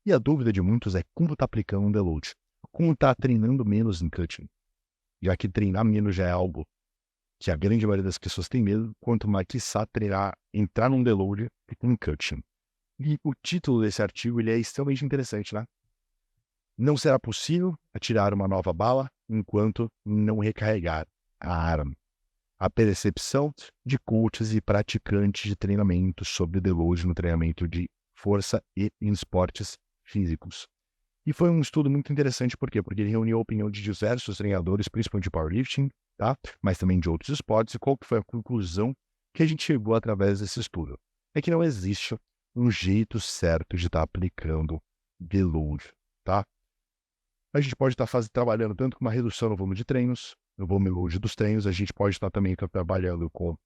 E a dúvida de muitos é como está aplicando um deload, como está treinando menos em cutting, já que treinar menos já é algo que a grande maioria das pessoas tem medo, quanto mais quiçá treinar, entrar num deload e um cutting. E o título desse artigo ele é extremamente interessante, né? Não será possível atirar uma nova bala enquanto não recarregar a arma. A percepção de coaches e praticantes de treinamento sobre deload no treinamento de força e em esportes físicos. E foi um estudo muito interessante, por quê? Porque ele reuniu a opinião de diversos treinadores, principalmente de powerlifting, tá? Mas também de outros esportes, e qual que foi a conclusão que a gente chegou através desse estudo? É que não existe um jeito certo de estar aplicando deload, tá? A gente pode estar trabalhando tanto com uma redução no volume de treinos, no volume load dos treinos, a gente pode estar também trabalhando com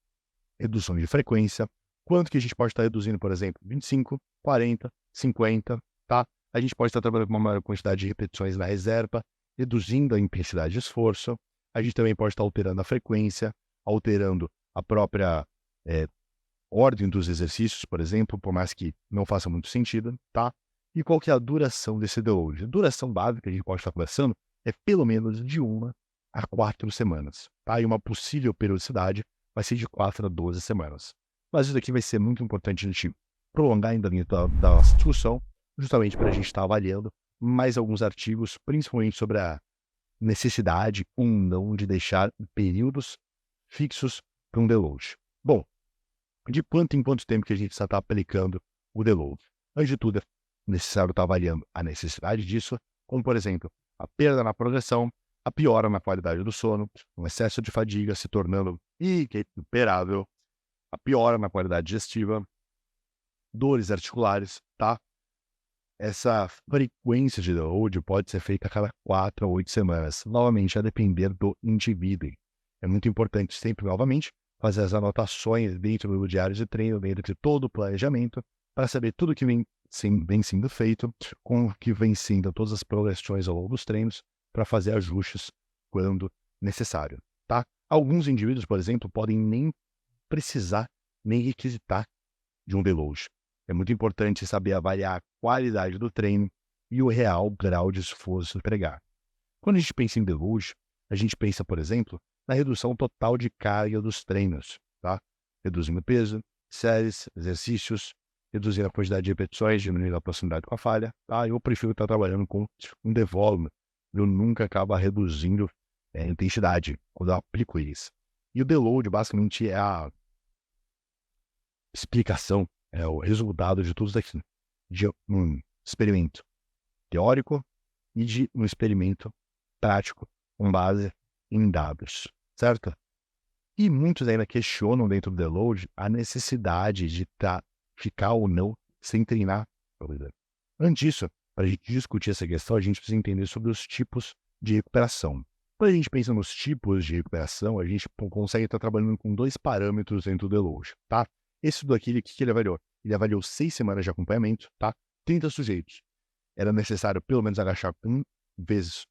redução de frequência, quanto que a gente pode estar reduzindo, por exemplo, 25, 40, 50, tá? A gente pode estar trabalhando com uma maior quantidade de repetições na reserva, reduzindo a intensidade de esforço, a gente também pode estar alterando a frequência, alterando a própria ordem dos exercícios, por exemplo, por mais que não faça muito sentido, tá? E qual que é a duração desse deload? A duração básica que a gente pode estar conversando é pelo menos de 1 a 4 semanas, tá? E uma possível periodicidade vai ser de 4 a 12 semanas. Mas isso aqui vai ser muito importante a gente prolongar ainda da nossa discussão, justamente para a gente estar avaliando mais alguns artigos, principalmente sobre a necessidade ou não de deixar períodos fixos para um deload. Bom, de quanto em quanto tempo que a gente está aplicando o deload? Antes de tudo, é necessário estar avaliando a necessidade disso, como, por exemplo, a perda na progressão, a piora na qualidade do sono, um excesso de fadiga se tornando irrecuperável, a piora na qualidade digestiva, dores articulares, tá? Essa frequência de deload pode ser feita a cada 4 a 8 semanas, novamente a depender do indivíduo. É muito importante sempre, novamente, fazer as anotações dentro do diário de treino, dentro de todo o planejamento, para saber tudo que vem sendo feito, com que vem sendo todas as progressões ao longo dos treinos, para fazer ajustes quando necessário, tá? Alguns indivíduos, por exemplo, podem nem precisar, nem requisitar de um deload. É muito importante saber avaliar a qualidade do treino e o real grau de esforço empregar. Quando a gente pensa em deload, a gente pensa, por exemplo, na redução total de carga dos treinos, tá? Reduzindo o peso, séries, exercícios, reduzindo a quantidade de repetições, diminuindo a proximidade com a falha, tá? Eu prefiro estar trabalhando com um devolve. Eu nunca acabo reduzindo a intensidade quando eu aplico isso. E o deload, basicamente, é a explicação, é o resultado de tudo isso aqui, de um experimento teórico e de um experimento prático com base em dados, certo? E muitos ainda questionam dentro do deload a necessidade de ficar ou não sem treinar. Antes disso, para a gente discutir essa questão, a gente precisa entender sobre os tipos de recuperação. Quando a gente pensa nos tipos de recuperação, a gente consegue estar trabalhando com 2 parâmetros dentro do deload, tá? Esse daqui, o que ele avaliou? Ele avaliou 6 semanas de acompanhamento, tá? 30 sujeitos. Era necessário pelo menos agachar 1,5 vezes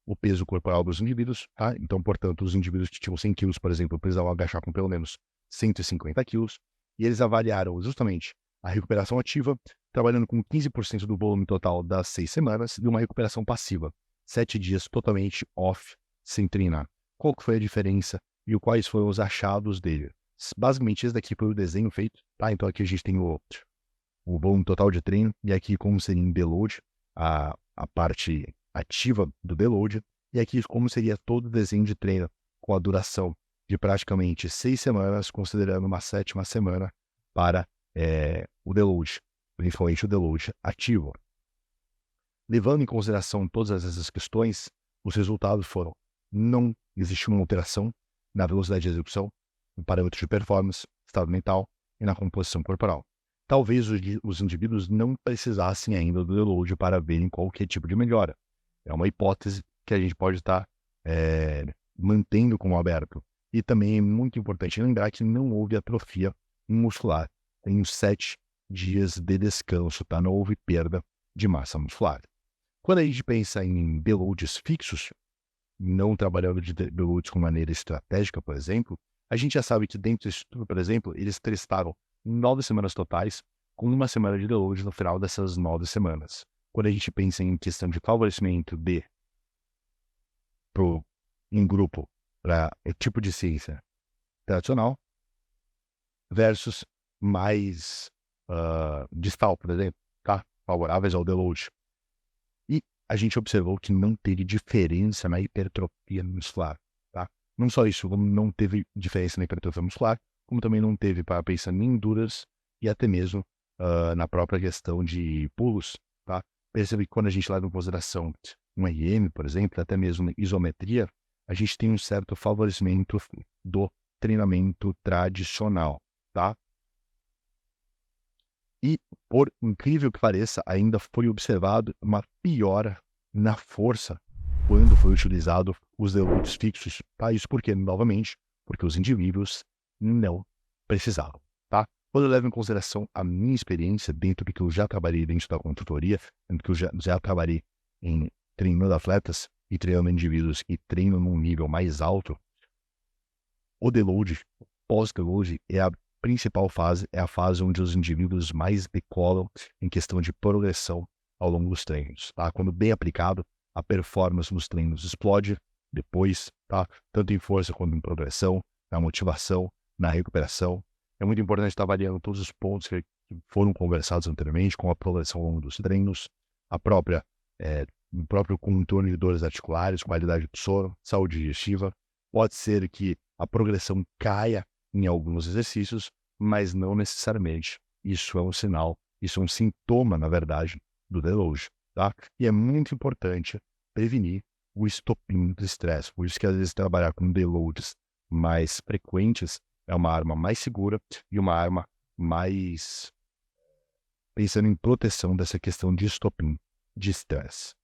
o peso corporal dos indivíduos, tá? Então, portanto, os indivíduos que tinham 100 quilos, por exemplo, precisavam agachar com pelo menos 150 quilos. E eles avaliaram justamente a recuperação ativa, trabalhando com 15% do volume total das 6 semanas, e uma recuperação passiva, 7 dias totalmente off, sem treinar. Qual que foi a diferença e quais foram os achados dele? Basicamente, esse daqui foi o desenho feito, tá? Então aqui a gente tem o volume total de treino, e aqui como seria em deload, a parte ativa do deload, e aqui como seria todo o desenho de treino com a duração de praticamente 6 semanas, considerando uma 7ª semana para o deload, principalmente o deload ativo. Levando em consideração todas essas questões, os resultados foram: não existiu uma alteração na velocidade de execução, no parâmetro de performance, estado mental e na composição corporal. Talvez os indivíduos não precisassem ainda do deload para verem qualquer tipo de melhora. É uma hipótese que a gente pode estar mantendo como aberto. E também é muito importante lembrar que não houve atrofia muscular. Tem os 7 dias de descanso, tá? Não houve perda de massa muscular. Quando a gente pensa em deloads fixos, não trabalhando de deloads com maneira estratégica, por exemplo, a gente já sabe que dentro desse estudo, por exemplo, eles testaram 9 semanas totais com uma semana de deload no final dessas 9 semanas. Quando a gente pensa em questão de favorecimento em grupo para o tipo de ciência tradicional versus mais distal, por exemplo, tá? Favoráveis ao deload. E a gente observou que não teve diferença na hipertrofia muscular, tá? Não só isso, como não teve diferença na hipertrofia muscular, como também não teve para pensar em endurance e até mesmo na própria questão de pulos, tá? Percebe que quando a gente leva em consideração um RM, por exemplo, até mesmo isometria, a gente tem um certo favorecimento do treinamento tradicional, tá? E, por incrível que pareça, ainda foi observado uma piora na força quando foi utilizado os deloads fixos, tá? Isso porque, novamente, porque os indivíduos não precisavam, tá? Quando eu levo em consideração a minha experiência dentro do que eu já trabalhei dentro da consultoria, dentro do que eu já trabalhei em treinando atletas e treinando indivíduos que treinam num nível mais alto, o deload, pós-deload, é a principal fase, é a fase onde os indivíduos mais decolam em questão de progressão ao longo dos treinos, tá? Quando bem aplicado, a performance nos treinos explode depois, tá? Tanto em força quanto em progressão, na motivação, na recuperação. É muito importante estar avaliando todos os pontos que foram conversados anteriormente, com a progressão ao longo dos treinos, o próprio contorno de dores articulares, qualidade do sono, saúde digestiva. Pode ser que a progressão caia em alguns exercícios, mas não necessariamente. Isso é um sinal, isso é um sintoma, na verdade, do deload, tá? E é muito importante prevenir o estopim do estresse. Por isso que às vezes trabalhar com deloads mais frequentes é uma arma mais segura e uma arma mais pensando em proteção dessa questão de estopim de estresse.